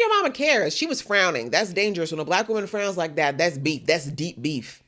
your mama cares. She was frowning. That's dangerous. When a black woman frowns like that, that's beef. That's deep beef.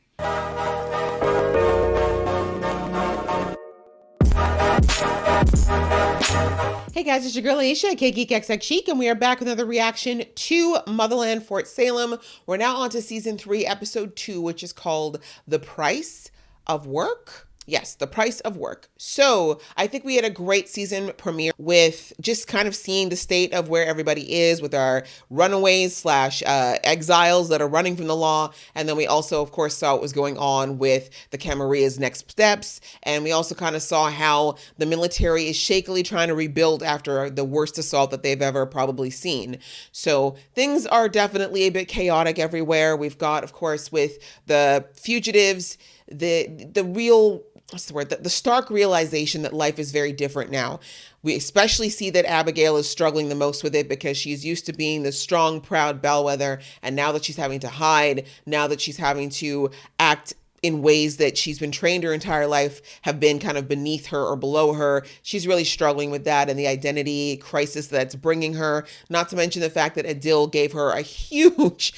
Hey guys, it's your girl Aisha, KGeekXX Chic, and we are back with another reaction to Motherland Fort Salem. We're now on to season 3, episode 2, which is called The Price of Work. Yes, The Price of Work. So I think we had a great season premiere with just kind of seeing the state of where everybody is with our runaways slash exiles that are running from the law. And then we also, of course, saw what was going on with the Camaria's next steps. And we also kind of saw how the military is shakily trying to rebuild after the worst assault that they've ever probably seen. So things are definitely a bit chaotic everywhere. We've got, of course, with the fugitives, the real, what's the word? The stark realization that life is very different now. We especially see that Abigail is struggling the most with it because she's used to being the strong, proud bellwether. And now that she's having to hide, now that she's having to act in ways that she's been trained her entire life have been kind of beneath her or below her. She's really struggling with that and the identity crisis that's bringing her, not to mention the fact that Adil gave her a huge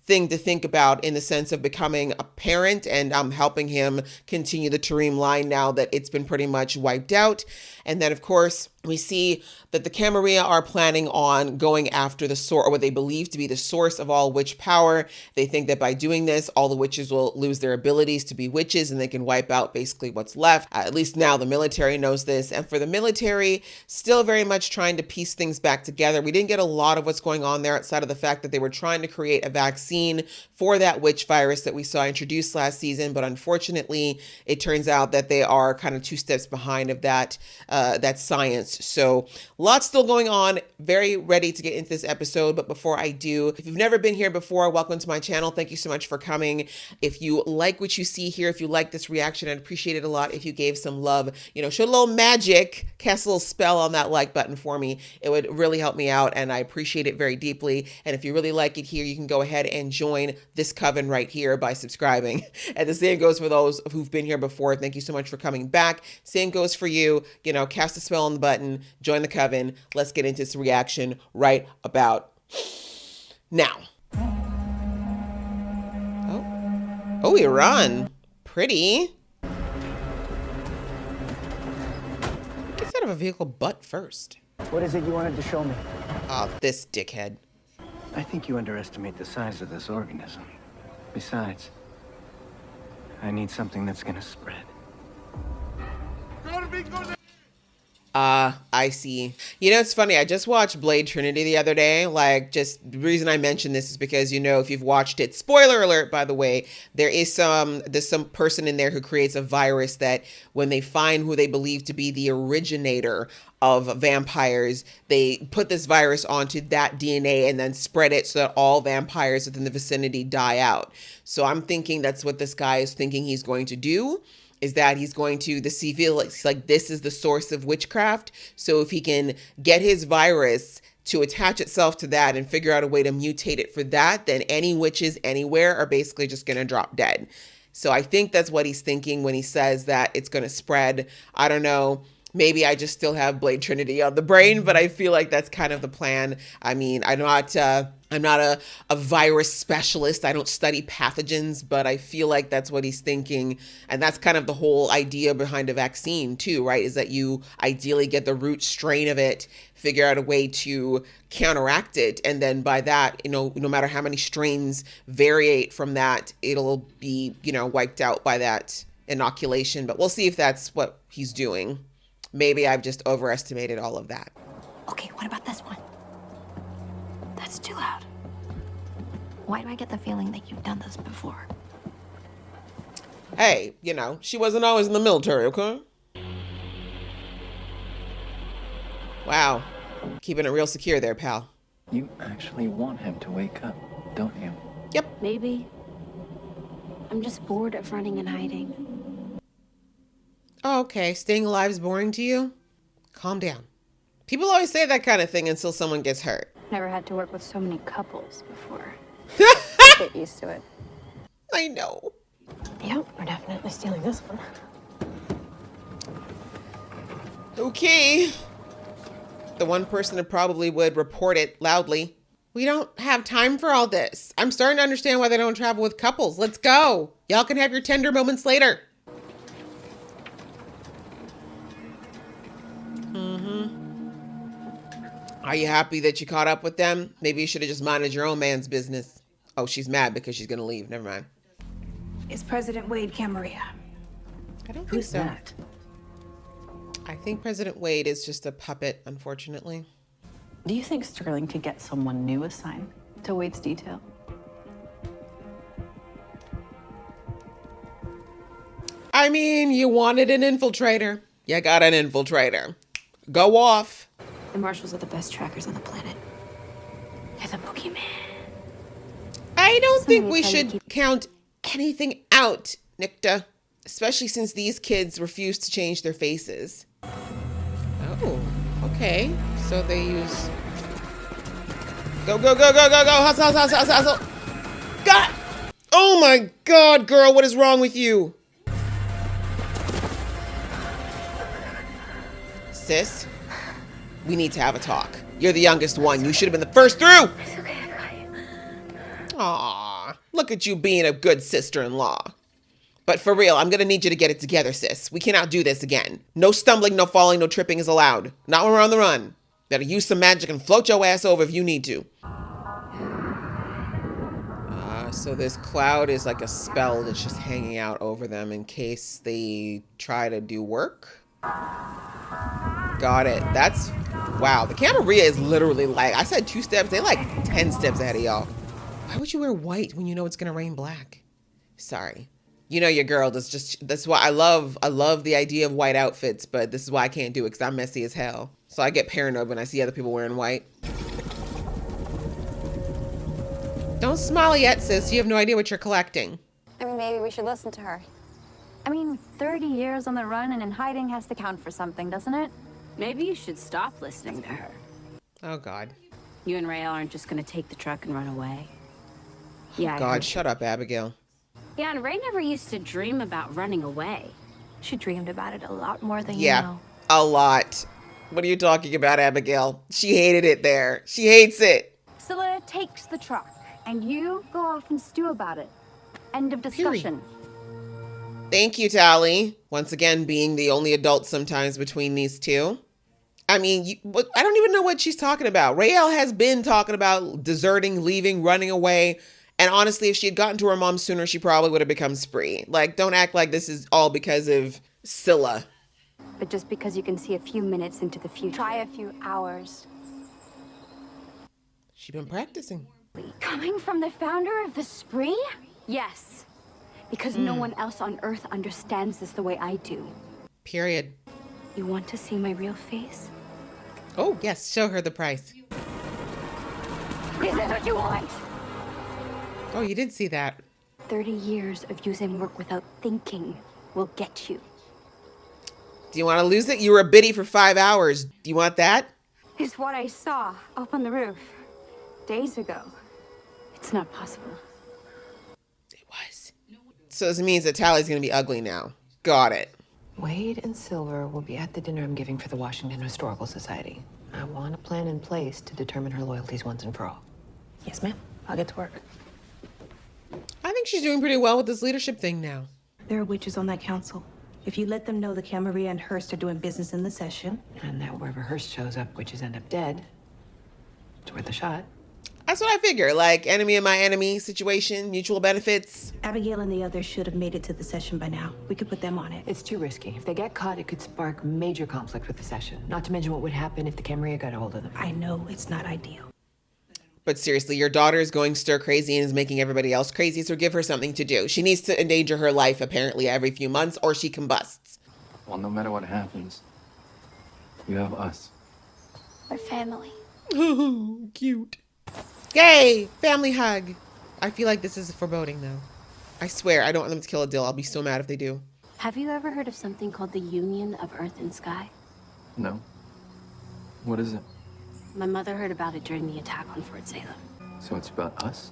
thing to think about in the sense of becoming a parent and helping him continue the Tareem line now that it's been pretty much wiped out. And then, of course, we see that the Camarilla are planning on going after the source, or what they believe to be the source of all witch power. They think that by doing this, all the witches will lose their abilities to be witches and they can wipe out basically what's left. At least now the military knows this. And for the military, still very much trying to piece things back together. We didn't get a lot of what's going on there outside of the fact that they were trying to create a vaccine for that witch virus that we saw introduced last season. But unfortunately, it turns out that they are kind of 2 steps behind of that science. So lots still going on. Very ready to get into this episode. But before I do, if you've never been here before, welcome to my channel. Thank you so much for coming. If you like what you see here, if you like this reaction, I'd appreciate it a lot if you gave some love, show a little magic, cast a little spell on that like button for me. It would really help me out and I appreciate it very deeply. And if you really like it here, you can go ahead and join this coven right here by subscribing. And the same goes for those who've been here before. Thank you so much for coming back. Same goes for you. Cast a spell on the button, join the coven. Let's get into this reaction right about now. Oh, Iran. Pretty. Gets out of a vehicle butt first. What is it you wanted to show me? Oh, this dickhead. I think you underestimate the size of this organism. Besides, I need something that's gonna spread. I see. It's funny. I just watched Blade Trinity the other day. Just the reason I mention this is because, if you've watched it, spoiler alert, by the way, there's some person in there who creates a virus that when they find who they believe to be the originator of vampires, they put this virus onto that DNA and then spread it so that all vampires within the vicinity die out. So I'm thinking that's what this guy is thinking he's going to do. Is that he's going to feel like this is the source of witchcraft. So if he can get his virus to attach itself to that and figure out a way to mutate it for that, then any witches anywhere are basically just going to drop dead. So I think that's what he's thinking when he says that it's going to spread. I don't know. Maybe I just still have Blade Trinity on the brain, but I feel like that's kind of the plan. I mean, I'm not a virus specialist. I don't study pathogens, but I feel like that's what he's thinking. And that's kind of the whole idea behind a vaccine too, right? Is that you ideally get the root strain of it, figure out a way to counteract it. And then by that, no matter how many strains variate from that, it'll be, wiped out by that inoculation. But we'll see if that's what he's doing. Maybe I've just overestimated all of that. Okay, what about this one? That's too loud. Why do I get the feeling that you've done this before? Hey, she wasn't always in the military, okay? Wow. Keeping it real secure there, pal. You actually want him to wake up, don't you? Yep. Maybe. I'm just bored of running and hiding. Oh, okay. Staying alive is boring to you? Calm down. People always say that kind of thing until someone gets hurt. Never had to work with so many couples before. Get used to it. I know. Yep, we're definitely stealing this one. Okay. The one person that probably would report it loudly. We don't have time for all this. I'm starting to understand why they don't travel with couples. Let's go. Y'all can have your tender moments later. Are you happy that you caught up with them? Maybe you should have just minded your own man's business. Oh, she's mad because she's going to leave. Never mind. Is President Wade Camaria? I don't think Who's so. that? I think President Wade is just a puppet, unfortunately. Do you think Sterling could get someone new assigned to Wade's detail? I mean, you wanted an infiltrator. You got an infiltrator. Go off. The Marshals are the best trackers on the planet. They're the boogeyman. I don't think Somebody we tried to should keep- count anything out, Nikta. Especially since these kids refuse to change their faces. Oh, okay. So they use... Go, go, go, go, go, go. Hustle, hustle, hustle, hustle, hustle. God! Oh my God, girl, what is wrong with you? Sis, we need to have a talk. You're the youngest one. You should have been the first through. It's okay, I got you. Aw, look at you being a good sister-in-law. But for real, I'm gonna need you to get it together, sis. We cannot do this again. No stumbling, no falling, no tripping is allowed. Not when we're on the run. Better use some magic and float your ass over if you need to. So this cloud is like a spell that's just hanging out over them in case they try to do work. Got it. That's... Wow, the Camaria is literally like... I said 2 steps. They're like 10 steps ahead of y'all. Why would you wear white when you know it's gonna rain black? Sorry. You know your girl does just... That's why I love the idea of white outfits, but this is why I can't do it, because I'm messy as hell. So I get paranoid when I see other people wearing white. Don't smile yet, sis. You have no idea what you're collecting. I mean, maybe we should listen to her. I mean, 30 years on the run and in hiding has to count for something, doesn't it? Maybe you should stop listening to her. Oh, God. You and Raelle aren't just gonna take the truck and run away. Yeah, I God, heard shut up, Abigail. you. Yeah, and Ray never used to dream about running away. She dreamed about it a lot more than Yeah, you know. a lot. What are you talking about, Abigail? She hated it there. She hates it. Scylla takes the truck, and you go off and stew about it. End of discussion. Thank you, Tally. Once again, being the only adult sometimes between these two. I mean, I don't even know what she's talking about. Raelle has been talking about deserting, leaving, running away. And honestly, if she had gotten to her mom sooner, she probably would have become Spree. Like, don't act like this is all because of Scylla. But just because you can see a few minutes into the future. Try a few hours. She's been practicing. Coming from the founder of the Spree? Yes. Because no one else on Earth understands this the way I do. Period. You want to see my real face? Oh, yes. Show her the price. Is this what you want? Oh, you did see that. 30 years of using work without thinking will get you. Do you want to lose it? You were a biddy for 5 hours. Do you want that? Is what I saw up on the roof days ago. It's not possible. It was. So this means that Tally's going to be ugly now. Got it. Wade and Silver will be at the dinner I'm giving for the Washington Historical Society. I want a plan in place to determine her loyalties once and for all. Yes, ma'am. I'll get to work. I think she's doing pretty well with this leadership thing now. There are witches on that council. If you let them know the Camaria and Hearst are doing business in the session. And that wherever Hearst shows up, witches end up dead. It's worth a shot. That's what I figure. Like, enemy of my enemy situation, mutual benefits. Abigail and the others should have made it to the session by now. We could put them on it. It's too risky. If they get caught, it could spark major conflict with the session. Not to mention what would happen if the Camaria got a hold of them. I know it's not ideal. But seriously, your daughter is going stir crazy and is making everybody else crazy, so give her something to do. She needs to endanger her life, apparently, every few months, or she combusts. Well, no matter what happens, you have us. We're family. Cute. Yay! Family hug. I feel like this is foreboding, though. I swear, I don't want them to kill a Dill. I'll be so mad if they do. Have you ever heard of something called the Union of Earth and Sky? No. What is it? My mother heard about it during the attack on Fort Salem. So it's about us?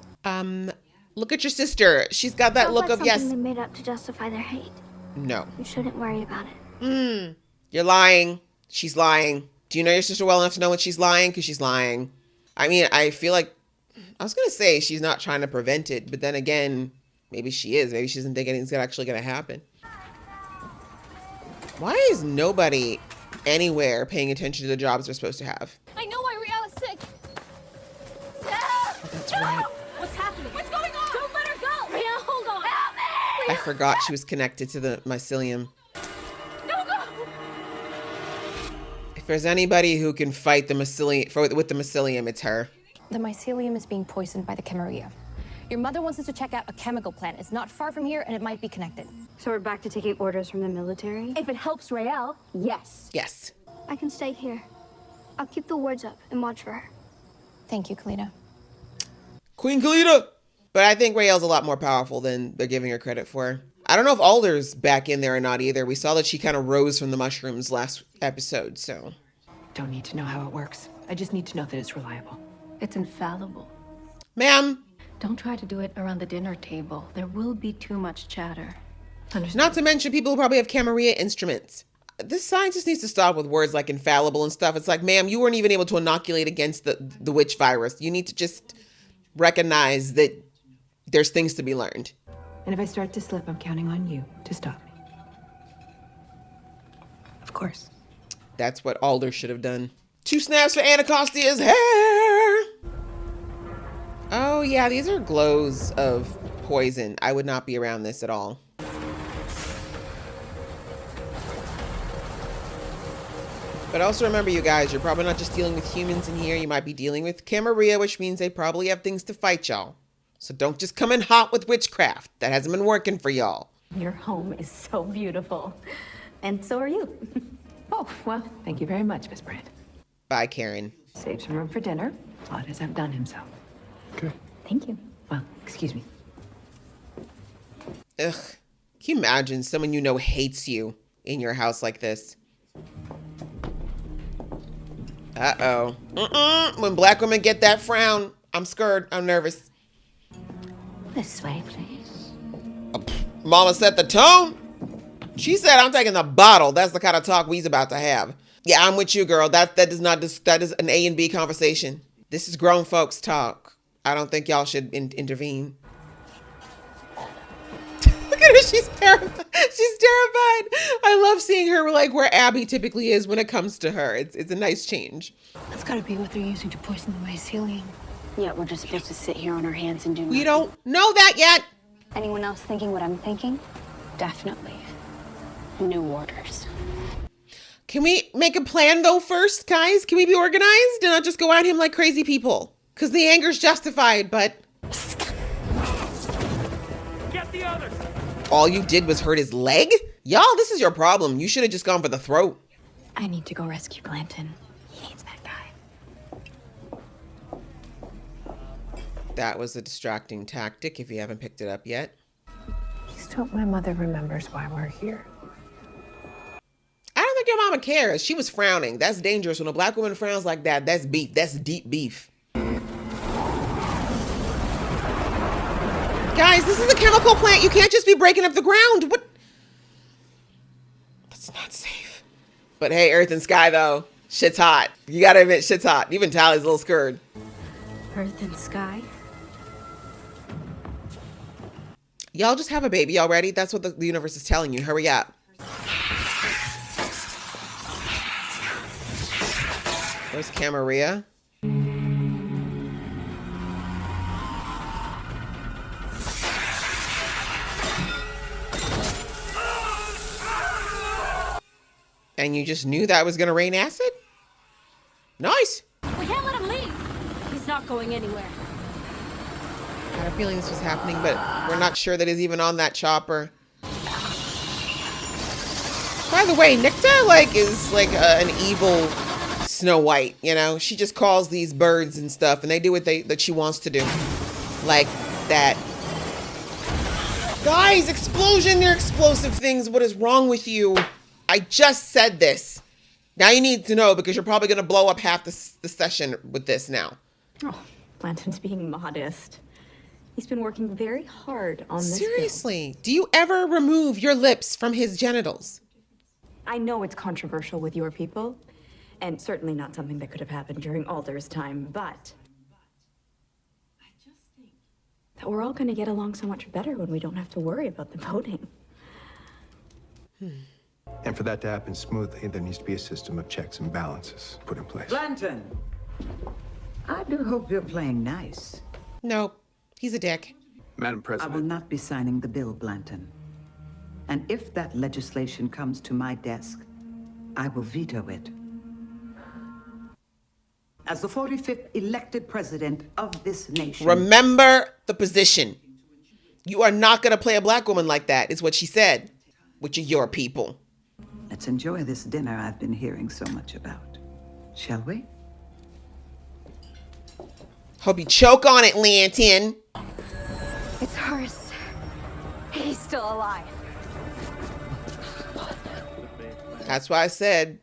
Look at your sister. She's got that Sounds look like of yes. something they made up to justify their hate. No. You shouldn't worry about it. You're lying. She's lying. Do you know your sister well enough to know when she's lying? Because she's lying. I mean, I feel like, I was going to say she's not trying to prevent it, but then again, maybe she is. Maybe she doesn't think anything's actually going to happen. Why is nobody anywhere paying attention to the jobs they're supposed to have? I know why Raelle is sick. Oh, that's right. What's happening? What's going on? Don't let her go. Raelle, hold on. Help me! I forgot she was connected to the mycelium. No, go. If there's anybody who can fight the mycelium with the mycelium, it's her. The mycelium is being poisoned by the Camarilla. Your mother wants us to check out a chemical plant. It's not far from here, and it might be connected. So we're back to taking orders from the military? If it helps Raelle, yes. Yes. I can stay here. I'll keep the wards up and watch for her. Thank you, Kalina. Queen Kalita! But I think Raelle's a lot more powerful than they're giving her credit for. I don't know if Alder's back in there or not either. We saw that she kind of rose from the mushrooms last episode, so. Don't need to know how it works. I just need to know that it's reliable. It's infallible. Ma'am! Don't try to do it around the dinner table. There will be too much chatter. Not to mention people who probably have Camarilla instruments. This scientist needs to stop with words like infallible and stuff. It's like, ma'am, you weren't even able to inoculate against the witch virus. You need to just recognize that there's things to be learned. And if I start to slip, I'm counting on you to stop me. Of course. That's what Alder should have done. 2 snaps for Anacostia's hair! Oh yeah, these are glows of poison. I would not be around this at all. But also remember, you guys, you're probably not just dealing with humans in here. You might be dealing with Camarilla, which means they probably have things to fight y'all. So don't just come in hot with witchcraft. That hasn't been working for y'all. Your home is so beautiful. And so are you. Oh, well, thank you very much, Miss Brandt. Bye, Karen. Save some room for dinner. Claude has outdone himself. Okay. Thank you. Well, excuse me. Ugh. Can you imagine someone you know hates you in your house like this? Uh-oh. When black women get that frown, I'm scared. I'm nervous. This way, please. Mama set the tone. She said, I'm taking the bottle. That's the kind of talk we's about to have. Yeah, I'm with you, girl. That is an A and B conversation. This is grown folks talk. I don't think y'all should intervene. Look at her. She's terrified. She's terrified. I love seeing her like where Abby typically is when it comes to her. It's a nice change. That's gotta be what they're using to poison the mycelium. Yeah, we're just supposed to sit here on our hands and do nothing. We don't know that yet. Anyone else thinking what I'm thinking? Definitely. New orders. Can we make a plan though first, guys? Can we be organized and not just go at him like crazy people? Because the anger's justified, but... Get the others! All you did was hurt his leg? Y'all, this is your problem. You should have just gone for the throat. I need to go rescue Blanton. He hates that guy. That was a distracting tactic if you haven't picked it up yet. Just hope my mother remembers why we're here. I don't think your mama cares. She was frowning. That's dangerous. When a black woman frowns like that, that's beef. That's deep beef. Guys, this is a chemical plant. You can't just be breaking up the ground. What? That's not safe. But hey, Earth and Sky, though. Shit's hot. You gotta admit, shit's hot. Even Tally's a little scared. Earth and sky? Y'all just have a baby already. That's what the universe is telling you. Hurry up. Where's Camarilla? And you just knew that was gonna rain acid? Nice. We can't let him leave. He's not going anywhere. I had a feeling this was happening, but we're not sure that he's even on that chopper. By the way, Nicta is like an evil Snow White, you know? She just calls these birds and stuff, and they do what that she wants to do. Like that. Guys, explosion, you're explosive things. What is wrong with you? I just said this. Now you need to know because you're probably going to blow up half the session with this now. Oh, Blanton's being modest. He's been working very hard on this. Seriously, do you ever remove your lips from his genitals? I know it's controversial with your people, And certainly not something that could have happened during Alder's time, but I just think that we're all going to get along so much better when we don't have to worry about the voting. And for that to happen smoothly, there needs to be a system of checks and balances put in place. Blanton, I do hope you're playing nice. Nope. He's a dick. Madam I President. will not be signing the bill, Blanton. And if that legislation comes to my desk, I will veto it. As the 45th elected president of this nation. Remember the position. You are not going to play a black woman like that, is what she said. Which are your people. Let's enjoy this dinner I've been hearing so much about. Shall we? Hope you choke on it, Lantin. It's hers. He's still alive. That's why I said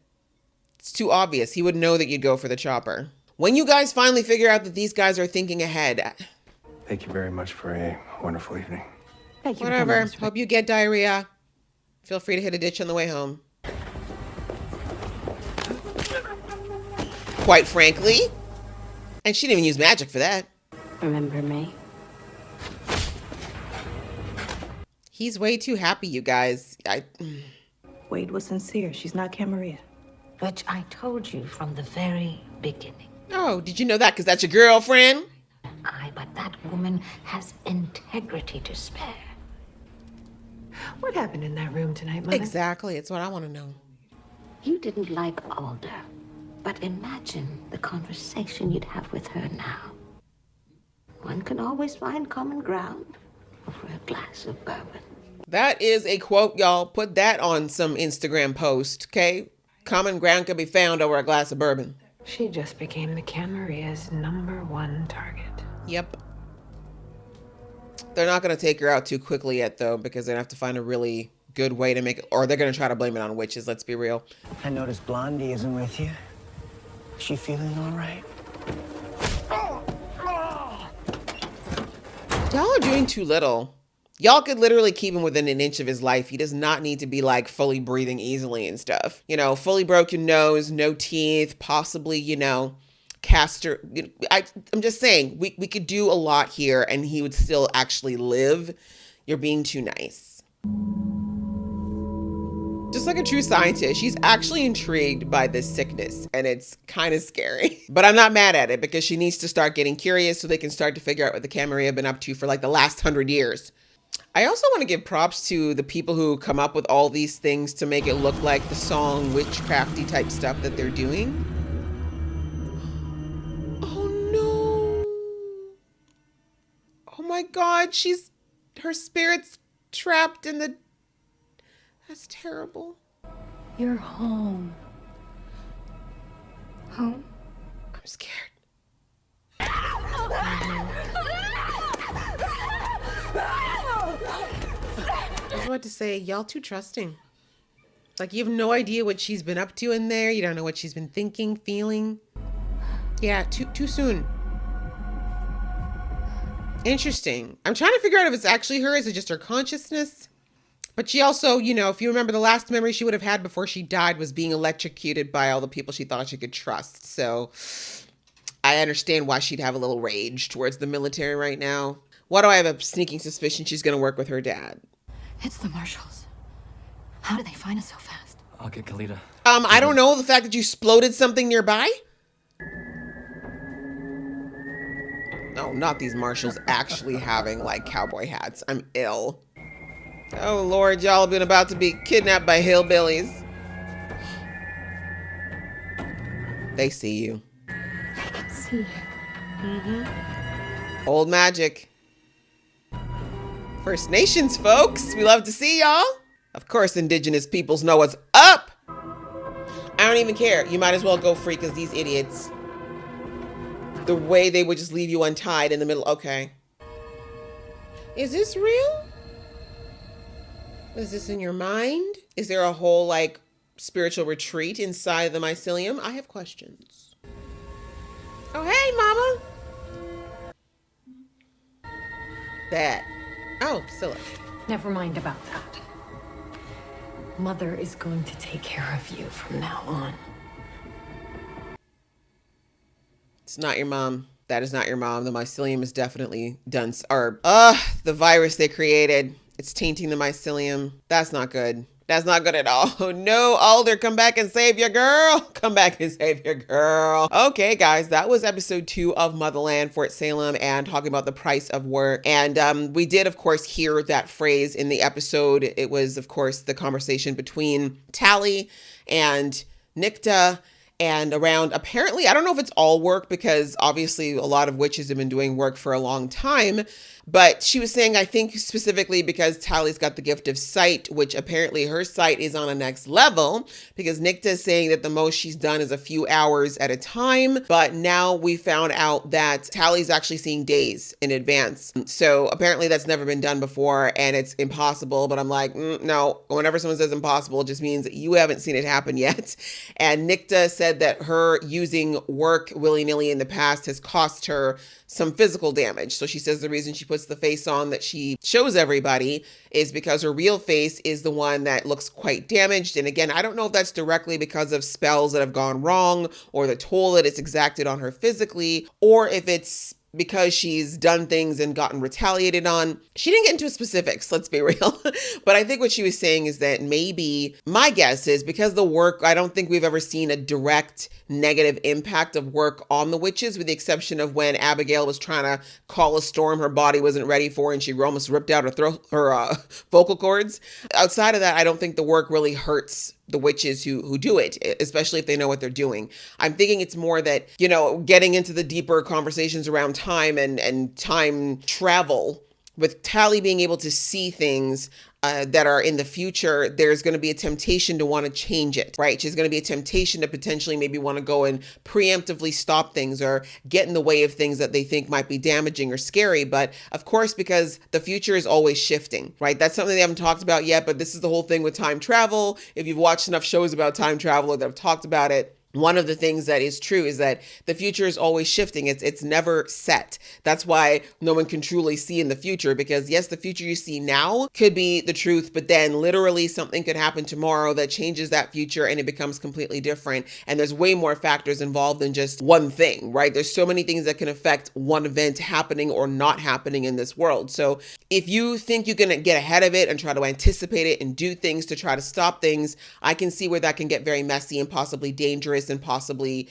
it's too obvious. He would know that you'd go for the chopper. When you guys finally figure out that these guys are thinking ahead. Thank you very much for a wonderful evening. Thank you. Whatever. Hope you get diarrhea. Feel free to hit a ditch on the way home. Quite frankly. And she didn't even use magic for that. Remember me? He's way too happy, you guys. Wade was sincere. She's not Camarilla. Which I told you from the very beginning. Oh, did you know that? Because that's your girlfriend? Aye, but that woman has integrity to spare. What happened in that room tonight, Mother? Exactly. It's what I want to know. You didn't like Alder, but imagine the conversation you'd have with her now. One can always find common ground over a glass of bourbon. That is a quote, y'all. Put that on some Instagram post, okay? Common ground can be found over a glass of bourbon. She just became the Camarilla's #1 target. Yep. They're not going to take her out too quickly yet, though, because they have to find a really good way to make it, or they're going to try to blame it on witches, let's be real. I noticed Blondie isn't with you. Is she feeling all right? Y'all are doing too little. Y'all could literally keep him within an inch of his life. He does not need to be like fully breathing easily and stuff. You know, fully broken nose, no teeth, possibly, you know, caster. I'm just saying, we could do a lot here and he would still actually live. You're being too nice. Just like a true scientist, she's actually intrigued by this sickness and it's kind of scary. But I'm not mad at it because she needs to start getting curious so they can start to figure out what the Camarilla have been up to for like the last 100 years. I also want to give props to the people who come up with all these things to make it look like the song witchcrafty type stuff that they're doing. Oh no. Oh my God, her spirit's trapped in the... That's terrible. You're home. Home? I'm scared. I was about to say, y'all too trusting. Like, you have no idea what she's been up to in there. You don't know what she's been thinking, feeling. Yeah, too soon. Interesting. I'm trying to figure out if it's actually her. Is it just her consciousness? But she also, you know, if you remember, the last memory she would have had before she died was being electrocuted by all the people she thought she could trust. So I understand why she'd have a little rage towards the military right now. Why do I have a sneaking suspicion she's going to work with her dad? It's the Marshals. How did they find us so fast? I'll get Kalita. I don't know. The fact that you exploded something nearby? No, not these marshals actually having like cowboy hats. I'm ill. Oh Lord, y'all have been about to be kidnapped by hillbillies. They see you. They can see you. Mm-hmm. Old magic. First Nations folks, we love to see y'all. Of course, indigenous peoples know what's up. I don't even care. You might as well go free because these idiots, the way they would just leave you untied in the middle. Okay. Is this real? Is this in your mind? Is there a whole like spiritual retreat inside the mycelium? I have questions. Oh, hey, mama. That. Oh, Scylla. Never mind about that. Mother is going to take care of you from now on. It's not your mom. That is not your mom. The mycelium is definitely done. Or, the virus they created. It's tainting the mycelium. That's not good. That's not good at all. Oh, no, Alder, come back and save your girl. Come back and save your girl. Okay, guys, that was episode 2 of Motherland, Fort Salem, and talking about the price of work. And we did, of course, hear that phrase in the episode. It was, of course, the conversation between Tally and Nikta. And around, apparently, I don't know if it's all work, because obviously a lot of witches have been doing work for a long time. But she was saying, I think specifically because Tally's got the gift of sight, which apparently her sight is on a next level, because Nikta is saying that the most she's done is a few hours at a time. But now we found out that Tally's actually seeing days in advance. So apparently that's never been done before and it's impossible. But I'm like, no, whenever someone says impossible, it just means that you haven't seen it happen yet. And Nikta said that her using work willy-nilly in the past has cost her some physical damage. So she says the reason she puts the face on that she shows everybody is because her real face is the one that looks quite damaged. And again, I don't know if that's directly because of spells that have gone wrong or the toll that it's exacted on her physically, or if it's because she's done things and gotten retaliated on. She didn't get into specifics, let's be real. But I think what she was saying is that maybe, my guess is because the work, I don't think we've ever seen a direct negative impact of work on the witches, with the exception of when Abigail was trying to call a storm her body wasn't ready for and she almost ripped out her vocal cords. Outside of that, I don't think the work really hurts the witches who do it, especially if they know what they're doing. I'm thinking it's more that, getting into the deeper conversations around time and time travel, with Tally being able to see things that are in the future, there's going to be a temptation to want to change it, right? There's going to be a temptation to potentially maybe want to go and preemptively stop things or get in the way of things that they think might be damaging or scary. But of course, because the future is always shifting, right? That's something they haven't talked about yet, but this is the whole thing with time travel. If you've watched enough shows about time travel or that have talked about it, one of the things that is true is that the future is always shifting. It's never set. That's why no one can truly see in the future, because yes, the future you see now could be the truth, but then literally something could happen tomorrow that changes that future and it becomes completely different. And there's way more factors involved than just one thing, right? There's so many things that can affect one event happening or not happening in this world. So if you think you're going to get ahead of it and try to anticipate it and do things to try to stop things, I can see where that can get very messy and possibly dangerous and possibly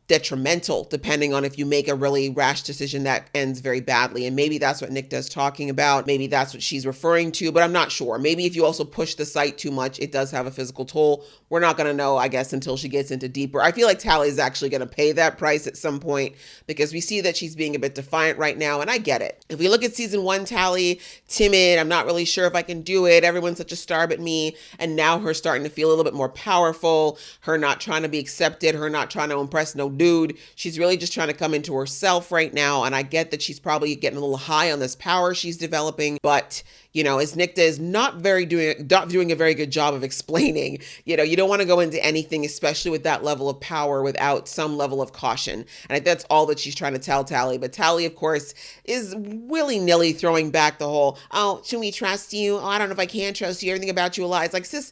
detrimental, depending on if you make a really rash decision that ends very badly. And maybe that's what Nikta is talking about. Maybe that's what she's referring to, but I'm not sure. Maybe if you also push the sight too much, it does have a physical toll. We're not going to know, I guess, until she gets into deeper. I feel like Tally is actually going to pay that price at some point, because we see that she's being a bit defiant right now, and I get it. If we look at season 1, Tally, timid, I'm not really sure if I can do it, everyone's such a star but me, and now her starting to feel a little bit more powerful, her not trying to be accepted, her not trying to impress no dude. She's really just trying to come into herself right now. And I get that she's probably getting a little high on this power she's developing, but as Nikta is not doing a very good job of explaining, you don't want to go into anything, especially with that level of power, without some level of caution. And I think that's all that she's trying to tell Tally. But Tally, of course, is willy-nilly throwing back the whole, oh, should we trust you? Oh, I don't know if I can trust you. Everything about you a lie. It's like, sis,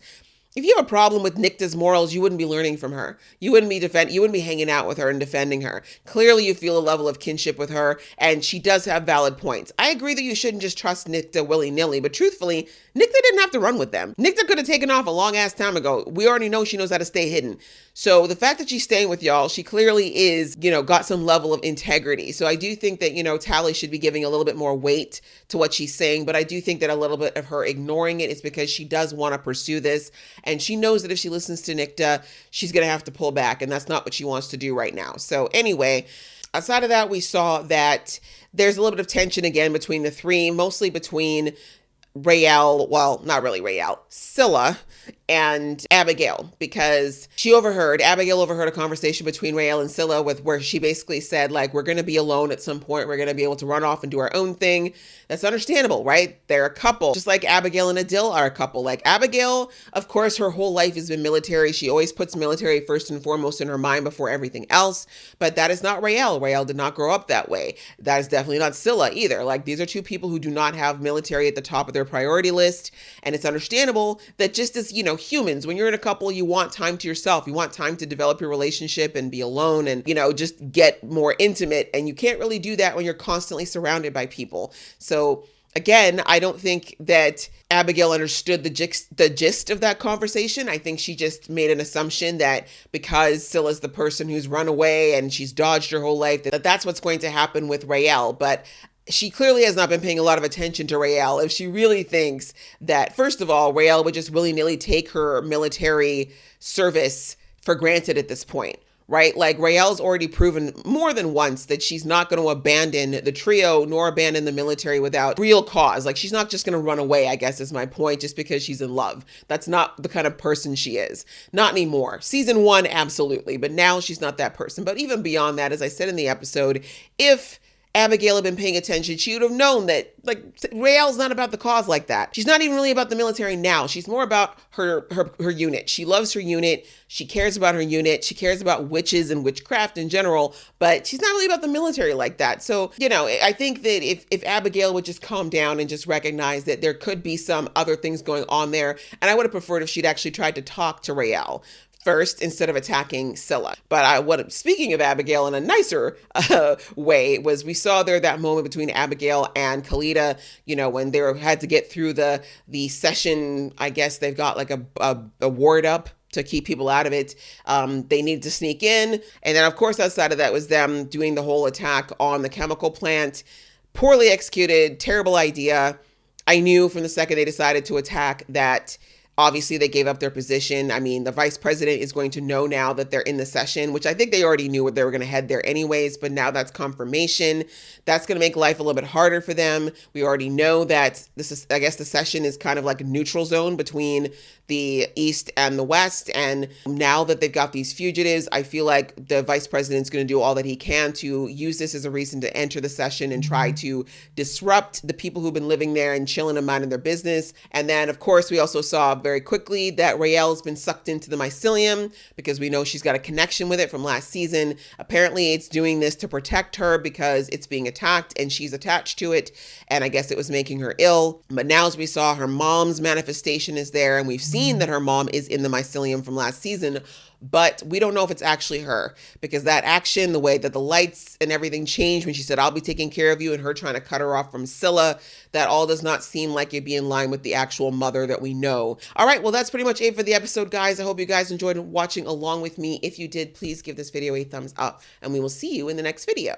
if you have a problem with Nikta's morals, you wouldn't be learning from her. You wouldn't be hanging out with her and defending her. Clearly, you feel a level of kinship with her, and she does have valid points. I agree that you shouldn't just trust Nikta willy-nilly, but truthfully, Nikta didn't have to run with them. Nikta could have taken off a long-ass time ago. We already know she knows how to stay hidden. So the fact that she's staying with y'all, she clearly is, got some level of integrity. So I do think that, Tally should be giving a little bit more weight to what she's saying, but I do think that a little bit of her ignoring it is because she does want to pursue this. And she knows that if she listens to Nikta, she's going to have to pull back. And that's not what she wants to do right now. So anyway, outside of that, we saw that there's a little bit of tension again between the three, mostly between Raelle, well, not really Raelle, Scylla and Abigail, because Abigail overheard a conversation between Raelle and Scylla where she basically said, like, we're going to be alone at some point. We're going to be able to run off and do our own thing. That's understandable, right? They're a couple, just like Abigail and Adil are a couple. Like Abigail, of course, her whole life has been military. She always puts military first and foremost in her mind before everything else. But that is not Raelle. Raelle did not grow up that way. That is definitely not Scylla either. Like, these are two people who do not have military at the top of their priority list. And it's understandable that just as, humans, when you're in a couple, you want time to yourself. You want time to develop your relationship and be alone and, just get more intimate. And you can't really do that when you're constantly surrounded by people. So again, I don't think that Abigail understood the gist of that conversation. I think she just made an assumption that because Scylla's the person who's run away and she's dodged her whole life, that's what's going to happen with Raelle. But she clearly has not been paying a lot of attention to Raelle if she really thinks that, first of all, Raelle would just willy-nilly take her military service for granted at this point. Right? Like, Raelle's already proven more than once that she's not going to abandon the trio nor abandon the military without real cause. Like, she's not just going to run away, I guess is my point, just because she's in love. That's not the kind of person she is. Not anymore. Season 1, absolutely. But now she's not that person. But even beyond that, as I said in the episode, if Abigail had been paying attention, she would have known that, like, Raelle's not about the cause like that. She's not even really about the military now. She's more about her unit. She loves her unit. She cares about her unit. She cares about witches and witchcraft in general, but she's not really about the military like that. So, I think that if Abigail would just calm down and just recognize that there could be some other things going on there, and I would have preferred if she'd actually tried to talk to Raelle first instead of attacking Scylla. But speaking of Abigail in a nicer way, was we saw there that moment between Abigail and Kalita, when they had to get through the session. I guess they've got like a ward up to keep people out of it. They needed to sneak in. And then, of course, outside of that was them doing the whole attack on the chemical plant. Poorly executed, terrible idea. I knew from the second they decided to attack that obviously they gave up their position. I mean, the vice president is going to know now that they're in the session, which I think they already knew they were going to head there anyways, but now that's confirmation. That's going to make life a little bit harder for them. We already know that I guess the session is kind of like a neutral zone between the East and the West. And now that they've got these fugitives, I feel like the vice president's going to do all that he can to use this as a reason to enter the session and try to disrupt the people who've been living there and chilling and minding their business. And then, of course, we also saw very quickly that Raelle's been sucked into the mycelium because we know she's got a connection with it from last season. Apparently, it's doing this to protect her because it's being attacked and she's attached to it. And I guess it was making her ill. But now, as we saw, her mom's manifestation is there, and we've seen that her mom is in the mycelium from last season, but we don't know if it's actually her, because that action, the way that the lights and everything changed when she said, "I'll be taking care of you," and her trying to cut her off from Scylla, that all does not seem like it'd be in line with the actual mother that we know. All right, well, that's pretty much it for the episode, guys. I hope you guys enjoyed watching along with me. If you did, please give this video a thumbs up, and we will see you in the next video.